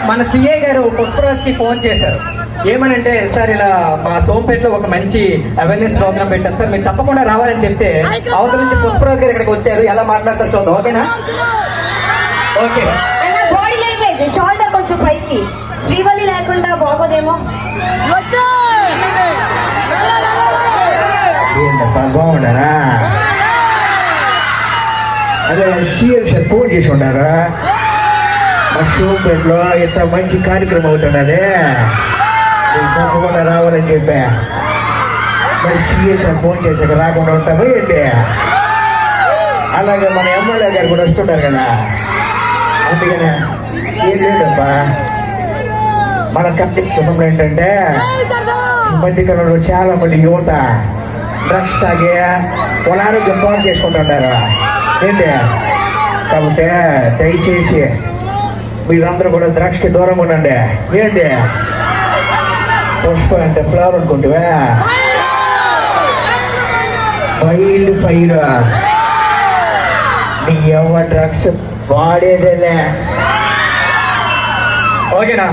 మన సిఏ గారు పుష్పరాజ్ కి ఫోన్ చేశారు. ఏమనంటే, సార్ ఇలా మా సోంపేటలో ఒక మంచి అవేర్నెస్ ప్రోగ్రామ్ పెట్టాం సార్, మీరు తప్పకుండా రావాలని చెప్తే అవతల నుంచి పుష్పరాజ్ గారు ఇక్కడికి వచ్చారు. ఎలా మాట్లాడతారు చూద్దాం, ఓకేనా? ఓకే. బాడీ లాంగ్వేజ్ షోల్డర్ కొంచెం పైకి, శ్రీవల్లి లేకుండా బాగోదేమో. బాగున్నారా? అదే సీఎం సార్ ఫోన్ చేసి ఉన్నారా? మా షోపేటలో ఇంత మంచి కార్యక్రమం అవుతున్నది, తప్పకుండా రావాలని చెప్పా. మరి సీఎం సార్ ఫోన్ చేశాక రాకుండా ఉంటాము ఏంటి? అలాగే మన ఎమ్మెల్యే గారు కూడా వస్తుంటారు కదా, అందుకనే ఏం లేదబ్బా. మన కార్యక్రమం ఏంటంటే, ఈ మధ్యకాలంలో చాలా మంది యువత డ్రగ్స్ తాగి వాళ్ళ ఆరోగ్యం పాడు చేసుకుంటుంటారు ఏంటి. కాబట్టి దయచేసి మీరందరూ కూడా డ్రగ్స్కి దూరం ఉండండి. ఏంటి పుష్ప అంటే ఫ్లవర్ అనుకుంటువా? Wild fire. నీ ఎవరు డ్రగ్స్ వాడేదేలే, ఓకేనా?